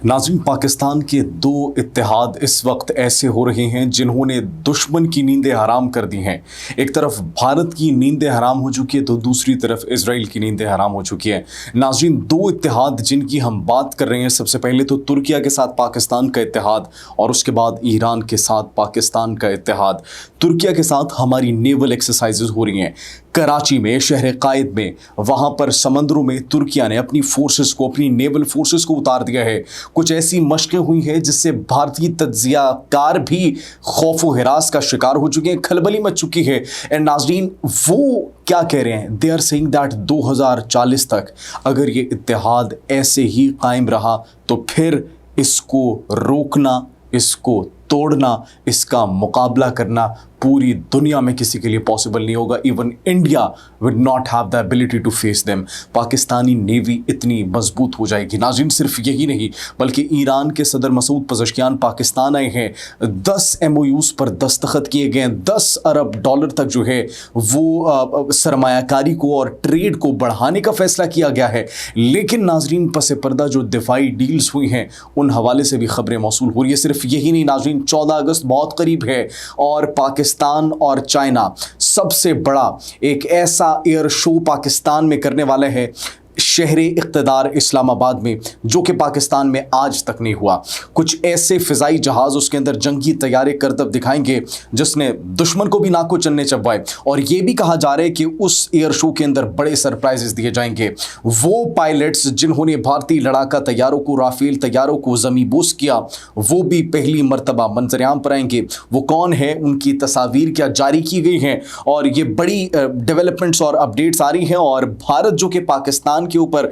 नाज़रीन, पाकिस्तान के दो इत्तेहाद इस वक्त ऐसे हो रहे हैं जिन्होंने दुश्मन की नींदें हराम कर दी हैं। एक तरफ भारत की नींदें हराम हो चुकी है तो दूसरी तरफ इजराइल की नींदें हराम हो चुकी है। नाज़रीन, दो इत्तेहाद जिनकी हम बात कर रहे हैं, सबसे पहले तो तुर्किया के साथ पाकिस्तान का इत्तेहाद और उसके बाद ईरान के साथ पाकिस्तान का इत्तेहाद। तुर्किया के साथ हमारी नेवल एक्सरसाइजेज हो रही हैं कराची में, शहर कायद में। वहाँ पर समंदरों में तुर्किया ने अपनी फोर्सेस को, अपनी नेवल फोर्सेस को उतार दिया है। कुछ ऐसी मशकें हुई हैं जिससे भारतीय तज्जियाकार भी खौफ व हिरास का शिकार हो चुके हैं, खलबली मच चुकी है। एंड नाज़रीन, वो क्या कह रहे हैं? दे आर सेइंग दैट 2040 तक अगर ये इत्तेहाद ऐसे ही कायम रहा तो फिर इसको रोकना, इसको तोड़ना, इसका मुकाबला करना पूरी दुनिया में किसी के लिए पॉसिबल नहीं होगा। Even India would not have the ability to face them. Pakistani navy इतनी मजबूत हो जाएगी। नाज़रीन, सिर्फ यही नहीं बल्कि ईरान के सदर मसूद पज़ेश्कियान पाकिस्तान आए हैं। 10 MOUs पर दस्तखत किए गए हैं। $10 अरब तक जो है वो सरमायाकारी को और ट्रेड को बढ़ाने का फैसला किया गया है। लेकिन नाज़रीन, पस पर्दा जो दिफाई डील्स हुई हैं उन हवाले से भी खबरें मौसूल हो रही है। सिर्फ यही नहीं नाज़रीन, 14 अगस्त बहुत करीब है और पाकिस्तान और चाइना सबसे बड़ा एक ऐसा एयर शो पाकिस्तान में करने वाला है शहरे इक़्तिदार इस्लामाबाद में, जो कि पाकिस्तान में आज तक नहीं हुआ। कुछ ऐसे फ़िज़ाई जहाज़, उसके अंदर जंगी तैयारे करतब दिखाएंगे जिसने दुश्मन को भी नाको चन्ने चबवाए। और ये भी कहा जा रहा है कि उस एयर शो के अंदर बड़े सरप्राइजेस दिए जाएंगे। वो पायलट्स जिन्होंने भारतीय लड़ाका तैयारों को, राफेल तैयारों को ज़मीबोस किया, वो भी पहली मरतबा मंजर-ए-आम पर आएंगे। वो कौन है, उनकी तस्वीर क्या जारी की गई हैं और ये बड़ी डेवलपमेंट्स और अपडेट्स आ रही हैं। और भारत जो कि पाकिस्तान के ऊपर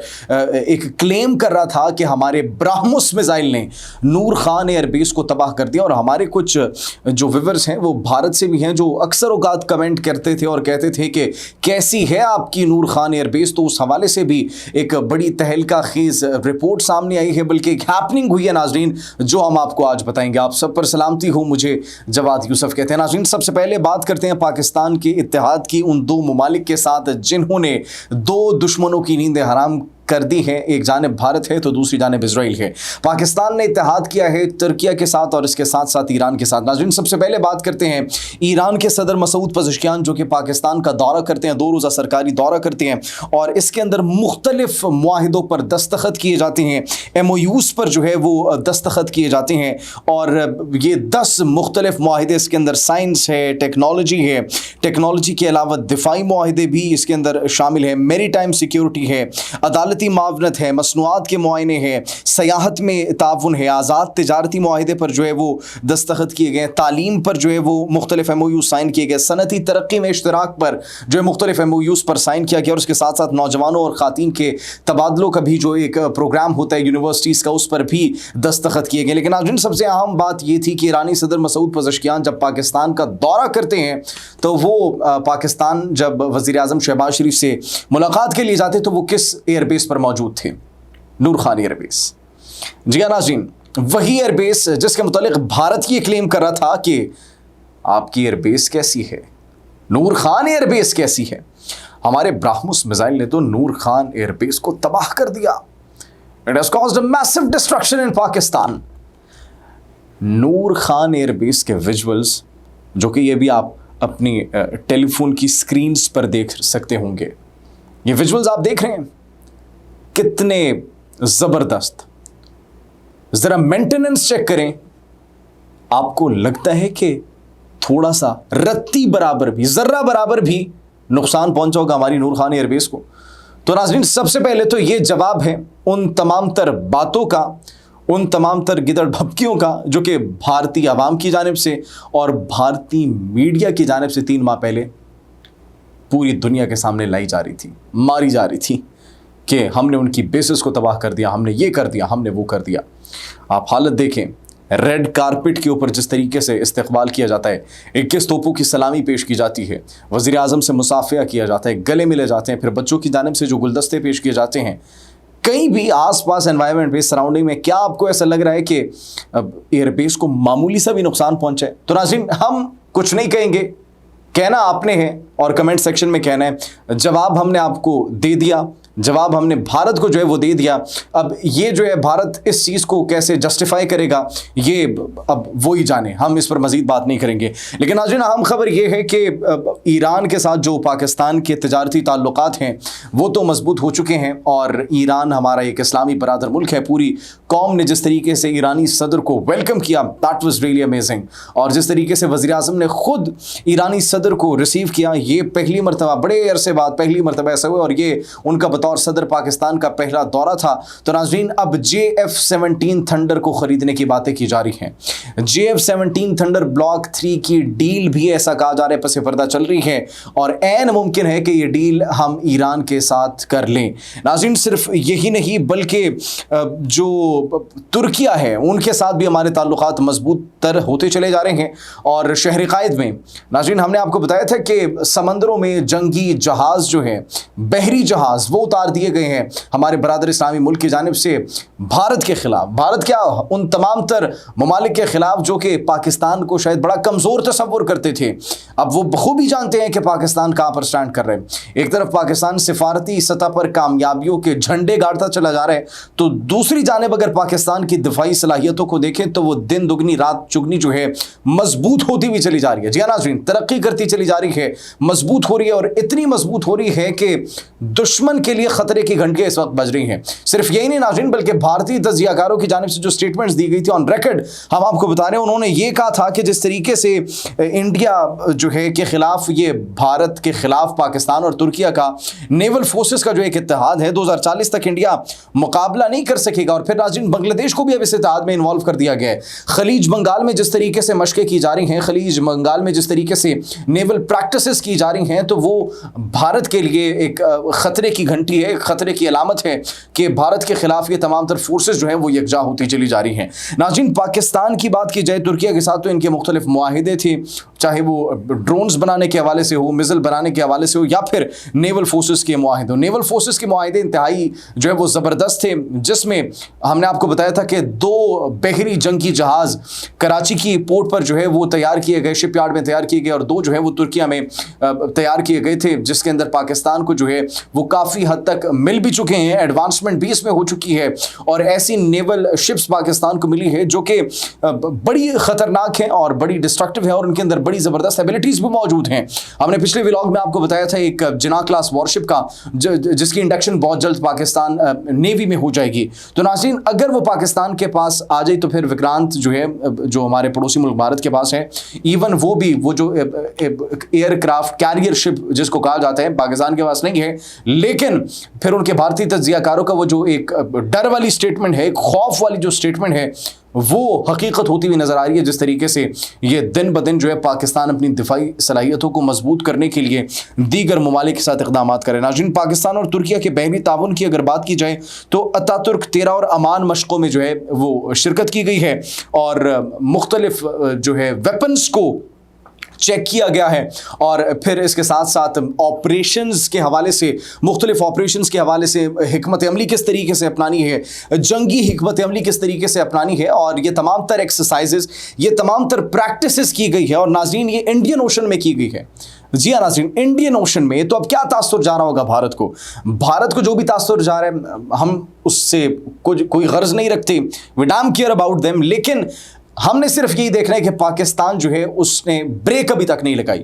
एक क्लेम कर रहा था कि हमारे ब्राह्मोस मिसाइल ने नूर खान एयरबेस को तबाह कर दिया। और हमारे कुछ जो व्यूअर्स हैं वो भारत से भी हैं जो अक्सर औकात कमेंट करते थे और कहते थे कि कैसी है आपकी नूर खान एयरबेस। तो उस हवाले से भी एक बड़ी तहलका खेज रिपोर्ट सामने आई है, बल्कि एक हैपनिंग हुई है नाजरीन, जो हम आपको आज बताएंगे। आप सब पर सलामती हो, मुझे जवाद यूसुफ कहते हैं। नाजरीन, सबसे पहले बात करते हैं पाकिस्तान के इत्तेहाद की उन दो ममालिक के साथ जिन्होंने दो दुश्मनों की नींदें हराम कर दी है। एक जानिब भारत है तो दूसरी जानिब इजराइल है। पाकिस्तान ने इत्तेहाद किया है तुर्किया के साथ और इसके साथ साथ ईरान के साथ। नाज़रीन, सबसे पहले बात करते हैं ईरान के सदर मसूद पज़ेश्कियान, जो कि पाकिस्तान का दौरा करते हैं, 2 रोज़ा सरकारी दौरा करते हैं और इसके अंदर मुख्तलिफ मुआहिदों पर दस्तखत किए जाते हैं। MOUs पर जो है वो दस्तखत किए जाते हैं और ये 10 मुख्तलिफ मुआहिदे इसके अंदर साइंस है, टेक्नोलॉजी है। टेक्नोलॉजी के अलावा दिफाई मुआहिदे भी इसके अंदर शामिल है, मेरी टाइम सिक्योरिटी है, अदालत मावनत है, मसनूआत के मुआयने हैं, सयाहत में ताउन है, आज़ाद तिजारती मुआहिदे पर जो है वो दस्तखत किए गए, तालीम पर जो है वो मुख्तलिफ MOU साइन किए गए, सनती तरक्की में इश्तराक पर जो है मुख्तलिफ MOUs पर साइन किया गया और उसके साथ साथ नौजवानों और ख़ातीन के तबादलों का भी जो एक प्रोग्राम होता है यूनिवर्सिटीज़ का, उस पर भी दस्तखत किए गए। लेकिन आज सबसे अहम बात ये थी कि ईरानी सदर मसूद पज़ेश्कियान जब पाकिस्तान का दौरा करते हैं तो वो पाकिस्तान जब वज़ीर आज़म शहबाज शरीफ से मुलाकात के लिए जाते तो वो किस एयरबेस पर मौजूद थे? नूर खान एयरबेस। जी हाँ नाज़रीन, वही एयरबेस जिसके मुतालिक भारत ये क्लेम कर रहा था कि आपकी एयरबेस कैसी है, नूर खान एयरबेस कैसी है। हमारे ब्राह्मोस मिसाइल ने तो नूर खान एयरबेस को तबाह कर दिया। It has caused a massive destruction in Pakistan. Noor Khan airbase के विजुअल्स, जो कि ये भी आप अपनी टेलीफोन की स्क्रीन्स पर देख सकते होंगे, ये विजुअल्स आप देख रहे हैं कितने जबरदस्त। जरा मेंटेनेंस चेक करें, आपको लगता है कि थोड़ा सा रत्ती बराबर भी, जर्रा बराबर भी नुकसान पहुंचा होगा हमारी नूर खान एयरबेस को? तो नाज़रीन, सबसे पहले तो ये जवाब है उन तमाम तर बातों का, उन तमाम तर गिदड़ भपकियों का जो कि भारतीय आवाम की जानिब से और भारतीय मीडिया की जानिब से 3 माह पहले पूरी दुनिया के सामने लाई जा रही थी, मारी जा रही थी कि हमने उनकी बेसिस को तबाह कर दिया, हमने ये कर दिया, हमने वो कर दिया। आप हालत देखें, रेड कारपेट के ऊपर जिस तरीके से इस्तकबाल किया जाता है, 21 तोपों की सलामी पेश की जाती है, वज़ीर आज़म से मुसाफिया किया जाता है, गले मिले जाते हैं, फिर बच्चों की जानिब से जो गुलदस्ते पेश किए जाते हैं, कहीं भी आसपास एनवायरनमेंट में, सराउंडिंग में, क्या आपको ऐसा लग रहा है कि एयरबेस को मामूली सा भी नुकसान पहुंचा है? तो नाज़रीन, हम कुछ नहीं कहेंगे, कहना आपने है और कमेंट सेक्शन में कहना है। जवाब हमने आपको दे दिया, जवाब हमने भारत को जो है वो दे दिया। अब ये जो है भारत इस चीज़ को कैसे जस्टिफाई करेगा ये अब वो ही जाने, हम इस पर मजीद बात नहीं करेंगे। लेकिन नाज़रीन अहम खबर ये है कि ईरान के साथ जो पाकिस्तान के तिजारती ताल्लुकात हैं वो तो मजबूत हो चुके हैं, और ईरान हमारा एक इस्लामी बरादर मुल्क है। पूरी कौम ने जिस तरीके से ईरानी सदर को वेलकम किया, दैट वाज रियली अमेजिंग। और जिस तरीके से वज़ीर आज़म ने खुद ईरानी सदर को रिसीव किया, ये पहली मरतबा, बड़े अरसे बाद पहली मरतबा ऐसा हुआ, और ये उनका बतौर सदर पाकिस्तान का पहला दौरा था। तो नाज़रीन अब JF-17 थंडर को खरीदने की बातें की जा रही हैं। JF-17 थंडर ब्लॉक 3 की डील भी ऐसा कहा जा रहा है पसे पर्दा चल रही है, और ऐन मुमकिन है कि ये डील हम ईरान के साथ कर लें। नाज़रीन सिर्फ यही नहीं बल्कि जो तुर्किया है उनके साथ भी हमारे ताल्लुकात मजबूत तर होते चले जा रहे हैं। और शहर क़ायद में नाज़रीन हमने आपको बताया था कि समंदरों में जंगी जहाज़ जो है, बहरी जहाज़, वो उतार दिए गए हैं हमारे बरादर इस्लामी मुल्क की जानिब से भारत के ख़िलाफ़। भारत क्या, उन तमाम तर ममालिक के ख़िलाफ़ जो कि पाकिस्तान को शायद बड़ा कमज़ोर तस्वुर करते थे। अब वो बखूबी जानते हैं कि पाकिस्तान कहाँ पर स्टैंड कर रहे हैं। एक तरफ पाकिस्तान सिफारती सतह पर कामयाबियों के झंडे गाड़ता चला जा रहा है, तो दूसरी जानिब अगर पाकिस्तान की दिफाई सलाहियतों को देखें तो वो दिन दुगनी रात चुगनी जो है मजबूत होती हुई चली जा रही है। जी हाँ नाज़रीन, तरक्की करती चली जा रही है, मजबूत हो रही है, और इतनी मजबूत हो रही है कि दुश्मन के लिए खतरे की घंटियां इस वक्त बज रही हैं। सिर्फ यही नहीं नाज़रीन, बल्कि भारतीय तजियाकारों की जानिब से जो स्टेटमेंट्स दी गई थी ऑन रिकॉर्ड, हम आपको बता रहे हैं, उन्होंने ये कहा था कि जिस तरीके से इंडिया जो है के खिलाफ, ये भारत के खिलाफ पाकिस्तान और तुर्किया का नेवल फोर्सेस का जो एक इत्तेहाद है, 2040 तक इंडिया मुकाबला नहीं कर सकेगा। और फिर नाज़रीन बांग्लादेश को भी अब इस इत्तेहाद में इन्वॉल्व कर दिया गया है। खलीज बंगाल में जिस तरीके से मशक़ें की जा रही हैं, खलीज बंगाल में जिस तरीके से नेवल प्रैक्टिसेस की जा रही हैं, तो वो भारत के लिए एक ख़तरे की घंटी है, एक ख़तरे की अलामत है कि भारत के खिलाफ ये तमाम तर फोर्सेस जो हैं वो यकजा होती चली जा रही हैं। नाज़रीन पाकिस्तान की बात की जाए, तुर्किया के साथ तो इनके मुख्तलिफ मुआहिदे थे, चाहे वो ड्रोन्स बनाने के हवाले से हो, मिसाइल बनाने के हवाले से हो, या फिर नेवल फोर्सेस के मुआहिदे हो। नेवल फोर्सेस के मुआहिदे इंतहाई जो है वो ज़बरदस्त थे, जिसमें हमने आपको बताया था कि 2 बहरी जंगी जहाज़ कराची की पोर्ट पर जो है वो तैयार किए गए, शिपयार्ड में तैयार किए गए, और 2 जो है वो तुर्किया में तैयार किए गए थे, जिसके अंदर पाकिस्तान को जो है वो काफ़ी हद तक मिल भी चुके हैं, एडवांसमेंट भी इसमें हो चुकी है। और ऐसी नेवल शिप्स पाकिस्तान को मिली है जो कि बड़ी ख़तरनाक है और बड़ी डिस्ट्रक्टिव है, और उनके अंदर बड़ी ज़बरदस्त एबिलिटीज़ भी मौजूद हैं। हमने पिछले व्लॉग में आपको बताया था एक जिना क्लास वॉरशिप का, जिसकी इंडक्शन बहुत जल्द पाकिस्तान नेवी में हो जाएगी। तो नाज़रीन अगर वो पाकिस्तान के पास आ जाए तो फिर विक्रांत जो है, जो हमारे पड़ोसी मुल्क भारत के पास है, इवन वो भी वो जो एयरक्राफ्ट कैरियर शिप जिसको कहा जाता है, पाकिस्तान के पास नहीं है। लेकिन फिर उनके भारतीय तज्जियाकारों का वो जो एक डर वाली स्टेटमेंट है, खौफ वाली जो स्टेटमेंट है, वो हकीकत होती हुई नज़र आ रही है। जिस तरीके से ये दिन ब दिन जो है पाकिस्तान अपनी दिफाई सलाहियतों को मजबूत करने के लिए दीगर ममालिक के साथ इक़दाम करे। नाज़रीन पाकिस्तान और तुर्किया के बहरी ताउन की अगर बात की जाए तो अतातुर्क 13 और अमान मशक़ों में जो है वो शिरकत की गई है, और मुख्तलिफ जो है वेपन्स को चेक किया गया है। और फिर इसके साथ साथ ऑपरेशंस के हवाले से, मुख्तलिफ ऑपरेशंस के हवाले से हिकमत अमली किस तरीके से अपनानी है, जंगी हिकमत अमली किस तरीके से अपनानी है, और ये तमाम तर एक्सरसाइजेस, ये तमाम तर प्रैक्टिसेस की गई है। और नाज़रीन ये इंडियन ओशन में की गई है। जी हाँ नाज़रीन, इंडियन ओशन में। तो अब क्या तासुर जा रहा होगा भारत को? भारत को जो भी तासुर जा रहा है हम उससे कोई गर्ज नहीं रखते, we damn care about them. लेकिन हमने सिर्फ यही देखना है कि पाकिस्तान जो है उसने ब्रेक अभी तक नहीं लगाई।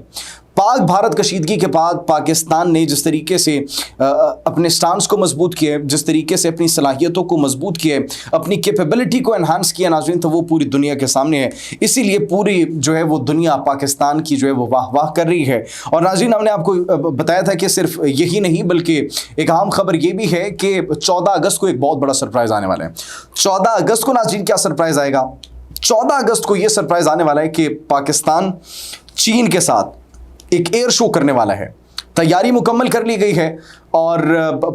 पाक भारत कशीदगी के बाद पाकिस्तान ने जिस तरीके से अपने स्टांस को मजबूत किया, जिस तरीके से अपनी सलाहियतों को मजबूत किया, अपनी कैपेबिलिटी को एनहांस किया नाज़रीन, तो वो पूरी दुनिया के सामने है। इसीलिए पूरी जो है वो दुनिया पाकिस्तान की जो है वो वाह वाह कर रही है। और नाज़रीन हमने आपको बताया था कि सिर्फ यही नहीं बल्कि एक अहम खबर ये भी है कि 14 अगस्त को एक बहुत बड़ा सरप्राइज़ आने वाला है। 14 अगस्त को नाज़रीन क्या सरप्राइज़ आएगा? 14 अगस्त को ये सरप्राइज़ आने वाला है कि पाकिस्तान चीन के साथ एक एयर शो करने वाला है। तैयारी मुकम्मल कर ली गई है, और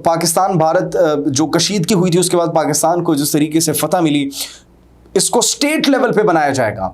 पाकिस्तान भारत जो कशीदगी हुई थी उसके बाद पाकिस्तान को जिस तरीके से फतह मिली, इसको स्टेट लेवल पे बनाया जाएगा।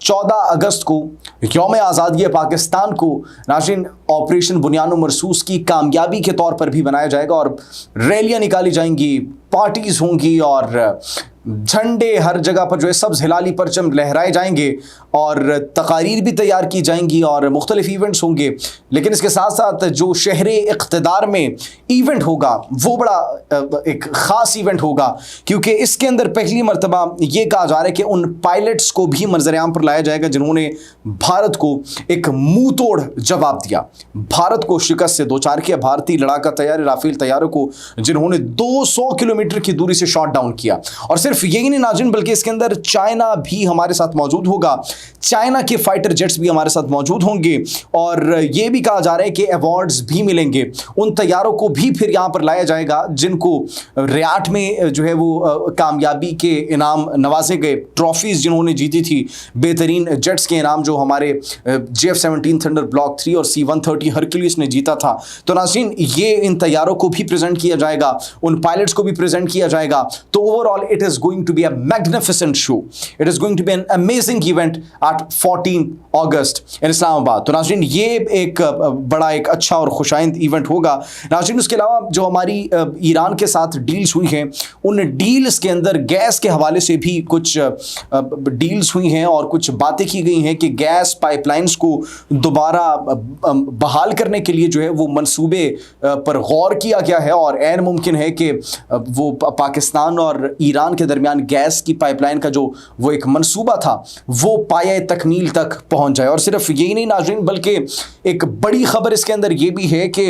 14 अगस्त को यौम आज़ादी पाकिस्तान को नाज़रीन ऑपरेशन बुनियान मरसूस की कामयाबी के तौर पर भी बनाया जाएगा, और रैलियाँ निकाली जाएंगी, पार्टीज़ होंगी, और झंडे हर जगह पर जो है सब्ज़ हिलाली परचम लहराए जाएंगे और तकारीर भी तैयार की जाएंगी और मुख्तलिफ इवेंट्स होंगे। लेकिन इसके साथ साथ जो शहरे इक़्तिदार में इवेंट होगा वो बड़ा एक ख़ास इवेंट होगा, क्योंकि इसके अंदर पहली मरतबा ये कहा जा रहा है कि उन पायलट्स को भी मंज़र-ए-आम पर लाया जाएगा जिन्होंने भारत को एक मुंह तोड़ जवाब दिया, भारत को शिकस्त से दो चार किया, भारतीय लड़ाका तैयार राफेल तैयारों को जिन्होंने 200 किलोमीटर की दूरी से शॉट डाउन किया। और सिर्फ यही नहीं नाज़रीन, बल्कि इसके अंदर चाइना भी हमारे साथ मौजूद होगा, चाइना के फाइटर जेट्स भी हमारे साथ मौजूद होंगे और ये भी कहा जा रहा है कि अवार्ड्स भी मिलेंगे। उन तैयारों को भी फिर यहाँ पर लाया जाएगा जिनको रियाट में जो है वो कामयाबी के इनाम नवाजे गए, ट्रॉफीज़ जिन्होंने जीती थी, बेहतरीन जेट्स के इनाम जो हमारे JF-17 थंडर ब्लॉक 3 और C-130 हरक्यूलिस ने जीता था। तो नाज़रीन ये इन तैयारों को भी प्रेजेंट किया जाएगा, उन पायलट्स को भी प्रेजेंट किया जाएगा। तो overall it is going to be a magnificent show, it is going to be an amazing event at 14 August in Islamabad. तो नाज़रीन ये एक बड़ा एक अच्छा और खुशाइंद इवेंट होगा। नाज़रीन उसके अलावा जो हमारी ईरान के साथ डील्स हुई हैं, उन डील्स के अंदर गैस के हवाले से भी कुछ डील्स हुई हैं और कुछ बातें की गई हैं कि गैस पाइपलाइंस को दोबारा बहाल करने के लिए जो है वो मंसूबे पर गौर किया गया है और ऐन मुमकिन है कि वो पाकिस्तान और ईरान के दरमियान गैस की पाइपलाइन का जो वो एक मंसूबा था वो पाया तकमील तक पहुंच जाए। और सिर्फ यही नहीं नाज़रीन, बल्कि एक बड़ी खबर इसके अंदर ये भी है कि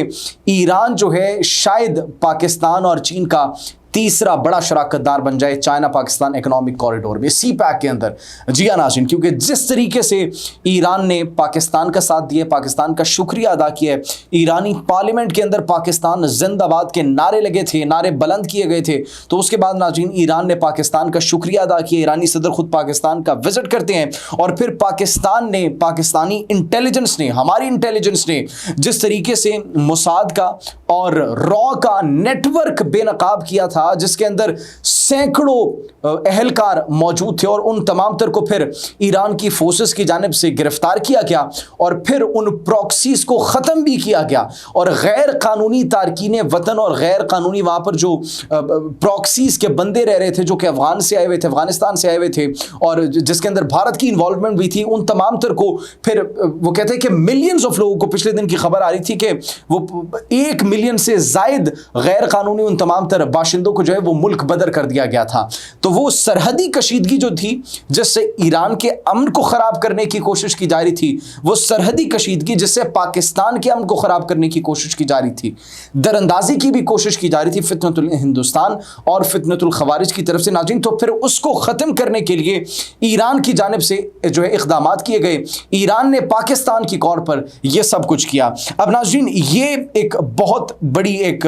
ईरान जो है शायद पाकिस्तान और चीन का तीसरा बड़ा शराकतदार बन जाए चाइना पाकिस्तान इकोनॉमिक कॉरिडोर में, CPEC के अंदर। जी हाँ नाज़रीन, क्योंकि जिस तरीके से ईरान ने पाकिस्तान का साथ दिया, पाकिस्तान का शुक्रिया अदा किया है, ईरानी पार्लियामेंट के अंदर पाकिस्तान जिंदाबाद के नारे लगे थे, नारे बुलंद किए गए थे। तो उसके बाद नाज़रीन ईरान ने पाकिस्तान का शुक्रिया अदा किया, ईरानी सदर खुद पाकिस्तान का विजिट करते हैं और फिर पाकिस्तान ने, पाकिस्तानी इंटेलिजेंस ने, हमारी इंटेलिजेंस ने जिस तरीके से मोसाद का और रॉ का नेटवर्क बेनकाब किया था जिसके अंदर सैकड़ों अहलकार मौजूद थे और उन तमाम तर को फिर ईरान की फोर्सेस की जानिब से गिरफ्तार किया गया और फिर उन प्रॉक्सीज को ख़त्म भी किया गया और गैर कानूनी तारकीन वतन और गैर कानूनी वहाँ पर जो प्रॉक्सीज के बंदे रह रहे थे जो कि अफगान से आए हुए थे, अफगानिस्तान से आए हुए थे और जिसके अंदर भारत की इन्वॉल्वमेंट भी थी, उन तमाम तर को फिर वो कहते हैं कि मिलियंस ऑफ लोगों को, पिछले दिन की खबर आ रही थी कि वो 1 मिलियन से जायद गैर कानूनी उन तमाम तर बाशिंदों को जो है वो मुल्क बदर कर दिया गया था। तो वो सरहदी कशीदगी जो थी जिससे ईरान के अमन को ख़राब करने की कोशिश की जा रही थी, वो सरहदी कशीदगी जिससे पाकिस्तान के अमन को ख़राब करने की कोशिश की जा रही थी, दरअंदाजी की भी कोशिश की जा रही थी फितनतुल हिंदुस्तान और फितनतुल खवारिज की तरफ से नाज़रीन। तो फिर उसको ख़त्म करने के लिए ईरान की जानिब से जो है इक़दामात किए गए, ईरान ने पाकिस्तान की कॉल पर यह सब कुछ किया। अब नाज़रीन ये एक बहुत बड़ी एक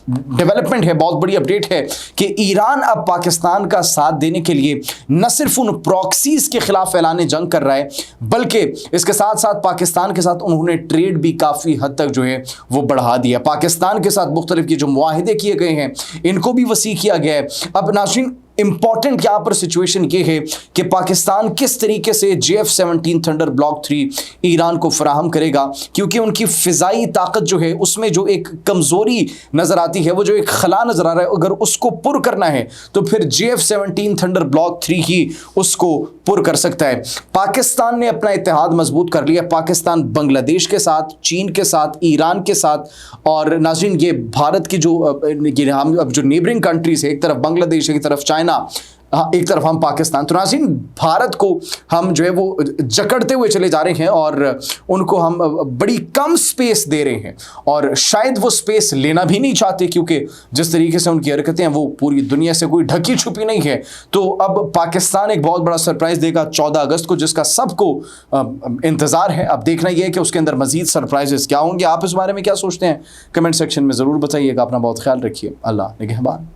डेवलपमेंट है, बहुत बड़ी अपडेट है कि ईरान अब पाकिस्तान का साथ देने के लिए न सिर्फ उन प्रॉक्सीज के खिलाफ ऐलान जंग कर रहा है, बल्कि इसके साथ साथ पाकिस्तान के साथ उन्होंने ट्रेड भी काफ़ी हद तक जो है वो बढ़ा दिया। पाकिस्तान के साथ मुख्तलिफ के जो मुआहिदे किए गए हैं इनको भी वसी किया गया है। अब नाज़रीन इंपॉर्टेंट यहाँ पर सिचुएशन ये है कि पाकिस्तान किस तरीके से JF-17 थंडर ब्लॉक 3 ईरान को फराहम करेगा, क्योंकि उनकी फ़िज़ाई ताकत जो है उसमें जो एक कमज़ोरी नज़र आती है, वो जो एक खला नज़र आ रहा है, अगर उसको पुर करना है तो फिर JF-17 थंडर ब्लॉक 3 ही उसको पुर कर सकता है। पाकिस्तान ने अपना इत्तेहाद मजबूत कर लिया, पाकिस्तान बांग्लादेश के साथ, चीन के साथ, ईरान के साथ और नाज़रीन ये भारत की जो हम अब जो नेबरिंग कंट्रीज़ है, एक तरफ बांग्लादेश, एक तरफ चाइना, एक तरफ हम पाकिस्तान, तो नाज़रीन भारत को हम जो है वो जकड़ते हुए चले जा रहे हैं और उनको हम बड़ी कम स्पेस दे रहे हैं और शायद वो स्पेस लेना भी नहीं चाहते, क्योंकि जिस तरीके से उनकी हरकतें हैं वो पूरी दुनिया से कोई ढकी छुपी नहीं है। तो अब पाकिस्तान एक बहुत बड़ा सरप्राइज़ देगा 14 अगस्त को, जिसका सबको इंतज़ार है। अब देखना यह है कि उसके अंदर मज़ीद सरप्राइजेस क्या होंगे। आप इस बारे में क्या सोचते हैं? कमेंट सेक्शन में ज़रूर बताइएगा। अपना बहुत ख्याल रखिए। अल्लाह निगहबान।